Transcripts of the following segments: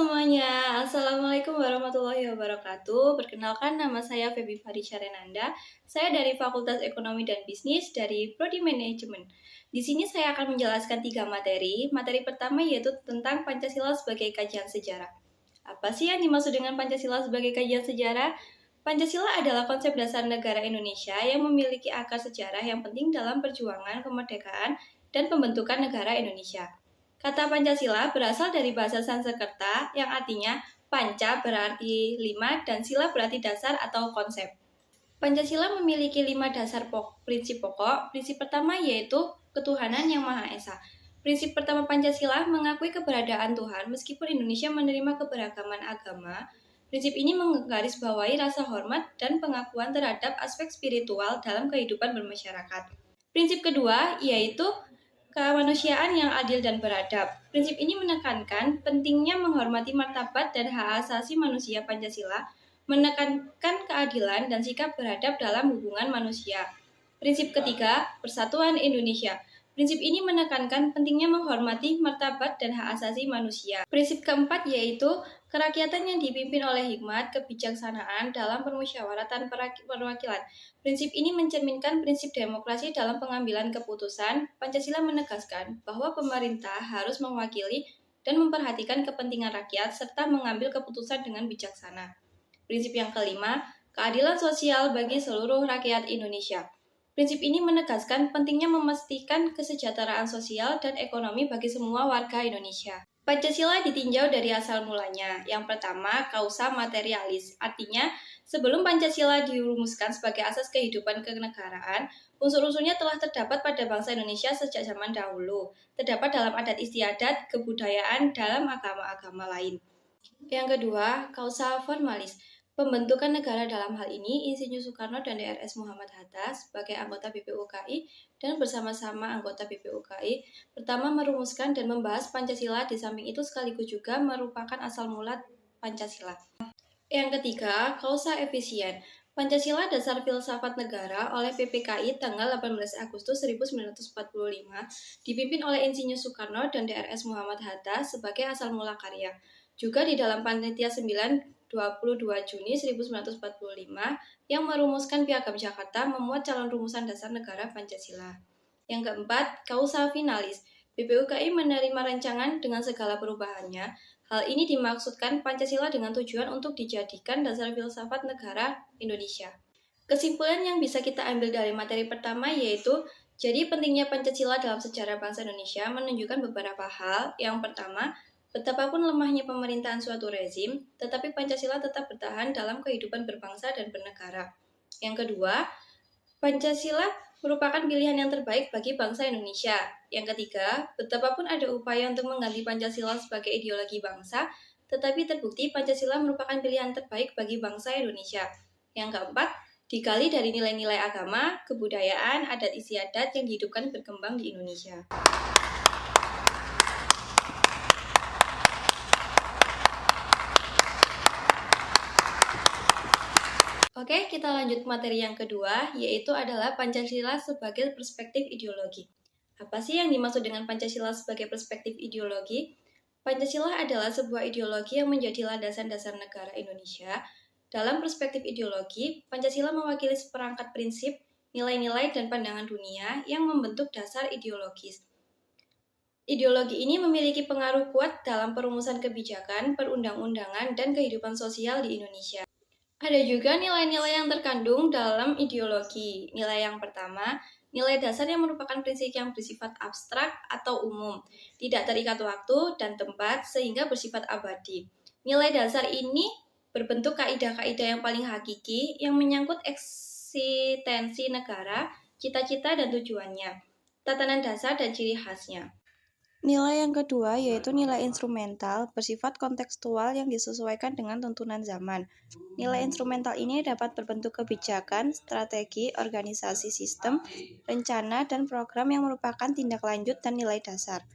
semuanya, Assalamualaikum warahmatullahi wabarakatuh. Perkenalkan, nama saya Feby Farisha Renanda. Saya dari Fakultas Ekonomi dan Bisnis dari Prodi Manajemen. Di sini saya akan menjelaskan 3 materi. Materi pertama yaitu tentang Pancasila sebagai kajian sejarah. Apa sih yang dimaksud dengan Pancasila sebagai kajian sejarah? Pancasila adalah konsep dasar negara Indonesia yang memiliki akar sejarah yang penting dalam perjuangan kemerdekaan dan pembentukan negara Indonesia. Kata Pancasila berasal dari bahasa Sanskerta yang artinya panca berarti 5 dan sila berarti dasar atau konsep. Pancasila memiliki 5 dasar prinsip pokok. Prinsip pertama yaitu ketuhanan yang Maha Esa. Prinsip pertama Pancasila mengakui keberadaan Tuhan meskipun Indonesia menerima keberagaman agama. Prinsip ini menggarisbawahi rasa hormat dan pengakuan terhadap aspek spiritual dalam kehidupan bermasyarakat. Prinsip kedua yaitu kemanusiaan yang adil dan beradab. Prinsip ini menekankan pentingnya menghormati martabat dan hak asasi manusia. Pancasila menekankan keadilan dan sikap beradab dalam hubungan manusia. Prinsip ketiga, persatuan Indonesia. Prinsip ini menekankan pentingnya menghormati martabat dan hak asasi manusia. Prinsip keempat yaitu kerakyatan yang dipimpin oleh hikmat, kebijaksanaan dalam permusyawaratan perwakilan. Prinsip ini mencerminkan prinsip demokrasi dalam pengambilan keputusan. Pancasila menegaskan bahwa pemerintah harus mewakili dan memperhatikan kepentingan rakyat serta mengambil keputusan dengan bijaksana. Prinsip yang kelima, keadilan sosial bagi seluruh rakyat Indonesia. Prinsip ini menegaskan pentingnya memastikan kesejahteraan sosial dan ekonomi bagi semua warga Indonesia. Pancasila ditinjau dari asal mulanya. Yang pertama, causa materialis. Artinya, sebelum Pancasila dirumuskan sebagai asas kehidupan kenegaraan, unsur-unsurnya telah terdapat pada bangsa Indonesia sejak zaman dahulu. Terdapat dalam adat istiadat, kebudayaan, dalam agama-agama lain. Yang kedua, causa formalis. Pembentukan negara dalam hal ini Insinyur Soekarno dan Drs Muhammad Hatta sebagai anggota BPUKI dan bersama-sama anggota BPUKI pertama merumuskan dan membahas Pancasila, di samping itu sekaligus juga merupakan asal mula Pancasila. Yang ketiga, causa efisien. Pancasila Dasar Filsafat Negara oleh PPKI tanggal 18 Agustus 1945 dipimpin oleh Insinyur Soekarno dan Drs Muhammad Hatta sebagai asal mula karya. Juga di dalam Panitia 9 22 Juni 1945 yang merumuskan Piagam Jakarta memuat calon rumusan dasar negara Pancasila. Yang keempat, causa finalis. BPUKI menerima rancangan dengan segala perubahannya. Hal ini dimaksudkan Pancasila dengan tujuan untuk dijadikan dasar filsafat negara Indonesia. Kesimpulan yang bisa kita ambil dari materi pertama yaitu, jadi pentingnya Pancasila dalam sejarah bangsa Indonesia menunjukkan beberapa hal. Yang pertama, betapapun lemahnya pemerintahan suatu rezim, tetapi Pancasila tetap bertahan dalam kehidupan berbangsa dan bernegara. Yang kedua, Pancasila merupakan pilihan yang terbaik bagi bangsa Indonesia. Yang ketiga, betapapun ada upaya untuk mengganti Pancasila sebagai ideologi bangsa, tetapi terbukti Pancasila merupakan pilihan terbaik bagi bangsa Indonesia. Yang keempat, digali dari nilai-nilai agama, kebudayaan, adat istiadat yang dihidupkan berkembang di Indonesia. Oke, kita lanjut materi yang kedua, yaitu adalah Pancasila sebagai perspektif ideologi. Apa sih yang dimaksud dengan Pancasila sebagai perspektif ideologi? Pancasila adalah sebuah ideologi yang menjadi landasan dasar negara Indonesia. Dalam perspektif ideologi, Pancasila mewakili seperangkat prinsip, nilai-nilai, dan pandangan dunia yang membentuk dasar ideologis. Ideologi ini memiliki pengaruh kuat dalam perumusan kebijakan, perundang-undangan, dan kehidupan sosial di Indonesia. Ada juga nilai-nilai yang terkandung dalam ideologi. Nilai yang pertama, nilai dasar yang merupakan prinsip yang bersifat abstrak atau umum, tidak terikat waktu dan tempat sehingga bersifat abadi. Nilai dasar ini berbentuk kaidah-kaidah yang paling hakiki yang menyangkut eksistensi negara, cita-cita dan tujuannya, tatanan dasar dan ciri khasnya. Nilai yang kedua yaitu nilai instrumental, bersifat kontekstual yang disesuaikan dengan tuntunan zaman. Nilai instrumental ini dapat berbentuk kebijakan, strategi, organisasi sistem, rencana, dan program yang merupakan tindak lanjut dan nilai dasar.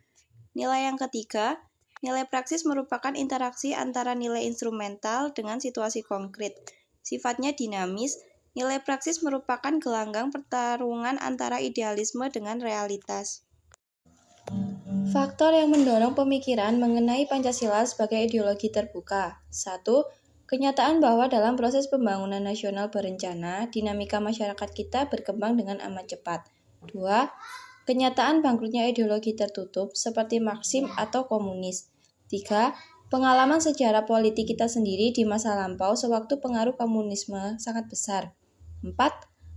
Nilai yang ketiga, nilai praksis merupakan interaksi antara nilai instrumental dengan situasi konkret. Sifatnya dinamis, nilai praksis merupakan gelanggang pertarungan antara idealisme dengan realitas. Faktor yang mendorong pemikiran mengenai Pancasila sebagai ideologi terbuka. 1. Kenyataan bahwa dalam proses pembangunan nasional berencana, dinamika masyarakat kita berkembang dengan amat cepat. 2. Kenyataan bangkrutnya ideologi tertutup seperti Marxisme atau komunis. 3. Pengalaman sejarah politik kita sendiri di masa lampau sewaktu pengaruh komunisme sangat besar. 4.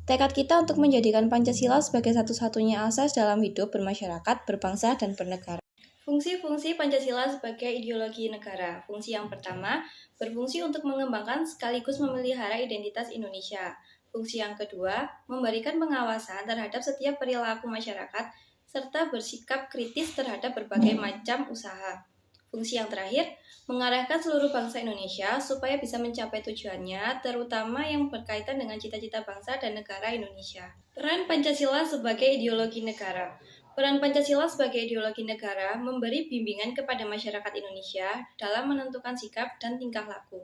Tekad kita untuk menjadikan Pancasila sebagai satu-satunya asas dalam hidup bermasyarakat, berbangsa, dan bernegara. Fungsi-fungsi Pancasila sebagai ideologi negara. Fungsi yang pertama, berfungsi untuk mengembangkan sekaligus memelihara identitas Indonesia. Fungsi yang kedua, memberikan pengawasan terhadap setiap perilaku masyarakat, serta bersikap kritis terhadap berbagai macam usaha. Fungsi yang terakhir, mengarahkan seluruh bangsa Indonesia supaya bisa mencapai tujuannya, terutama yang berkaitan dengan cita-cita bangsa dan negara Indonesia. Peran Pancasila sebagai ideologi negara. Peran Pancasila sebagai ideologi negara memberi bimbingan kepada masyarakat Indonesia dalam menentukan sikap dan tingkah laku.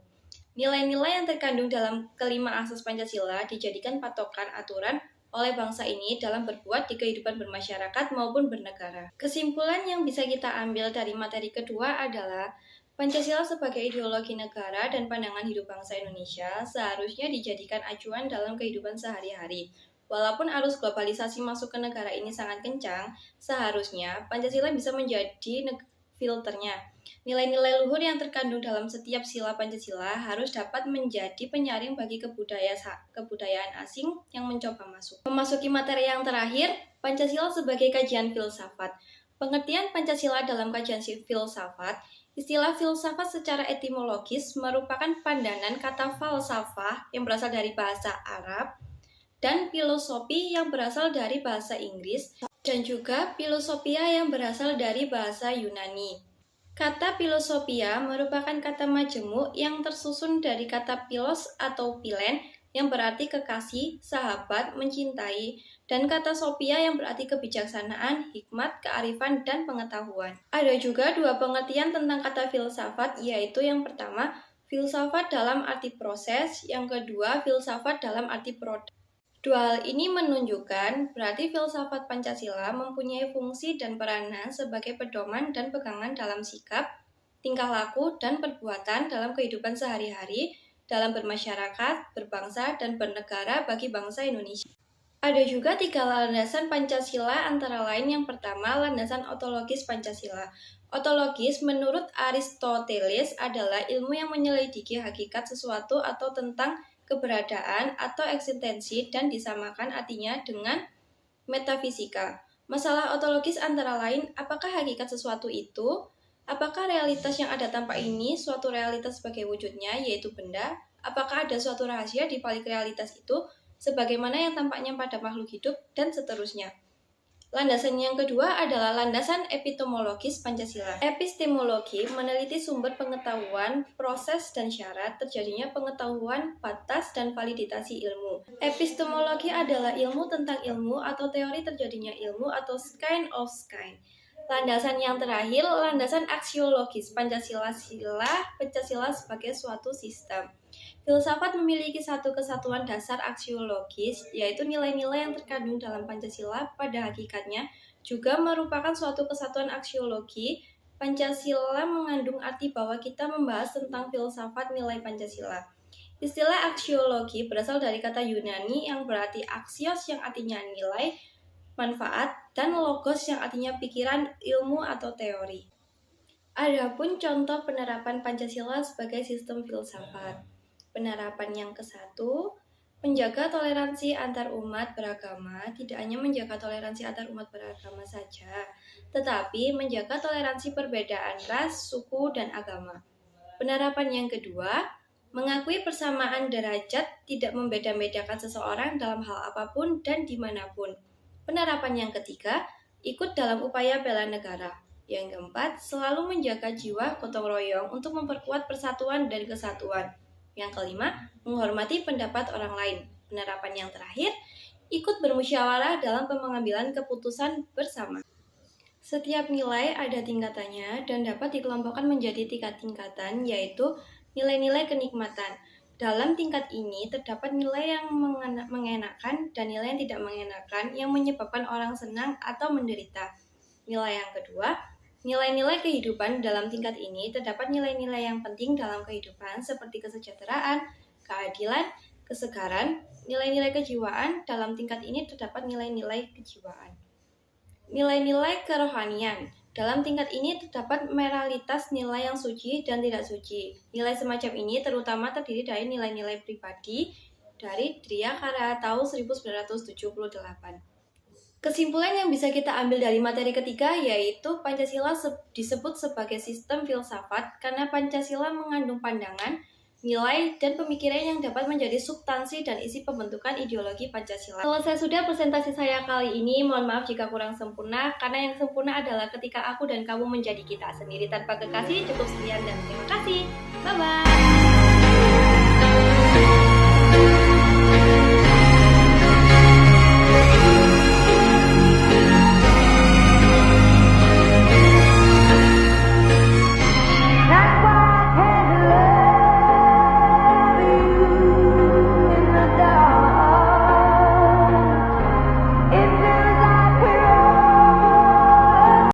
Nilai-nilai yang terkandung dalam kelima asas Pancasila dijadikan patokan aturan oleh bangsa ini dalam berbuat di kehidupan bermasyarakat maupun bernegara. Kesimpulan yang bisa kita ambil dari materi kedua adalah Pancasila sebagai ideologi negara dan pandangan hidup bangsa Indonesia seharusnya dijadikan acuan dalam kehidupan sehari-hari. Walaupun arus globalisasi masuk ke negara ini sangat kencang, seharusnya Pancasila bisa menjadi filternya. Nilai-nilai luhur yang terkandung dalam setiap sila Pancasila harus dapat menjadi penyaring bagi kebudayaan asing yang mencoba masuk. Memasuki materi yang terakhir, Pancasila sebagai kajian filsafat. Pengertian Pancasila dalam kajian filsafat. Istilah filsafat secara etimologis merupakan pandanan kata falsafah yang berasal dari bahasa Arab dan filosofi yang berasal dari bahasa Inggris dan juga filosofia yang berasal dari bahasa Yunani. Kata filosofia merupakan kata majemuk yang tersusun dari kata philos atau philen yang berarti kekasih, sahabat, mencintai, dan kata sophia yang berarti kebijaksanaan, hikmat, kearifan, dan pengetahuan. Ada juga dua pengertian tentang kata filsafat, yaitu yang pertama, filsafat dalam arti proses, yang kedua, filsafat dalam arti produk. Dua hal ini menunjukkan berarti filsafat Pancasila mempunyai fungsi dan peranan sebagai pedoman dan pegangan dalam sikap, tingkah laku, dan perbuatan dalam kehidupan sehari-hari, dalam bermasyarakat, berbangsa, dan bernegara bagi bangsa Indonesia. Ada juga tiga landasan Pancasila antara lain yang pertama landasan ontologis Pancasila. Ontologis menurut Aristoteles adalah ilmu yang menyelidiki hakikat sesuatu atau tentang keberadaan atau eksistensi dan disamakan artinya dengan metafisika. Masalah ontologis antara lain, apakah hakikat sesuatu itu? Apakah realitas yang ada tanpa ini suatu realitas sebagai wujudnya, yaitu benda? Apakah ada suatu rahasia di balik realitas itu, sebagaimana yang tampaknya pada makhluk hidup, dan seterusnya. Landasan yang kedua adalah landasan epistemologis Pancasila. Epistemologi meneliti sumber pengetahuan, proses dan syarat terjadinya pengetahuan, batas, dan validasi ilmu. Epistemologi adalah ilmu tentang ilmu atau teori terjadinya ilmu atau kind of kind. Landasan yang terakhir, landasan aksiologis Pancasila sebagai suatu sistem. Filsafat memiliki satu kesatuan dasar aksiologis, yaitu nilai-nilai yang terkandung dalam Pancasila pada hakikatnya juga merupakan suatu kesatuan aksiologi. Pancasila mengandung arti bahwa kita membahas tentang filsafat nilai Pancasila. Istilah aksiologi berasal dari kata Yunani yang berarti aksios yang artinya nilai, manfaat, dan logos yang artinya pikiran, ilmu, atau teori. Adapun contoh penerapan Pancasila sebagai sistem filsafat. Penerapan yang ke-1, menjaga toleransi antar umat beragama, tidak hanya menjaga toleransi antar umat beragama saja, tetapi menjaga toleransi perbedaan ras, suku, dan agama. Penerapan yang kedua, mengakui persamaan derajat, tidak membeda-bedakan seseorang dalam hal apapun dan dimanapun. Penerapan yang ketiga, ikut dalam upaya bela negara. Yang keempat, selalu menjaga jiwa gotong royong untuk memperkuat persatuan dan kesatuan. Yang kelima, menghormati pendapat orang lain. Penerapan yang terakhir, ikut bermusyawarah dalam pengambilan keputusan bersama. Setiap nilai ada tingkatannya dan dapat dikelompokkan menjadi tingkat-tingkatan, yaitu nilai-nilai kenikmatan. Dalam tingkat ini terdapat nilai yang mengenakan dan nilai yang tidak mengenakan yang menyebabkan orang senang atau menderita. Nilai yang kedua, Nilai-nilai kehidupan dalam tingkat ini terdapat nilai-nilai yang penting dalam kehidupan seperti kesejahteraan, keadilan, kesegaran. Nilai-nilai kejiwaan dalam tingkat ini terdapat nilai-nilai kejiwaan. Nilai-nilai kerohanian. Dalam tingkat ini terdapat moralitas nilai yang suci dan tidak suci. Nilai semacam ini terutama terdiri dari nilai-nilai pribadi dari Dria Karya tahun 1978. Kesimpulan yang bisa kita ambil dari materi ketiga yaitu Pancasila disebut sebagai sistem filsafat karena Pancasila mengandung pandangan, nilai, dan pemikiran yang dapat menjadi substansi dan isi pembentukan ideologi Pancasila. Selesai sudah presentasi saya kali ini, mohon maaf jika kurang sempurna, karena yang sempurna adalah ketika aku dan kamu menjadi kita sendiri tanpa kekasih. Cukup sekian dan terima kasih. Bye-bye.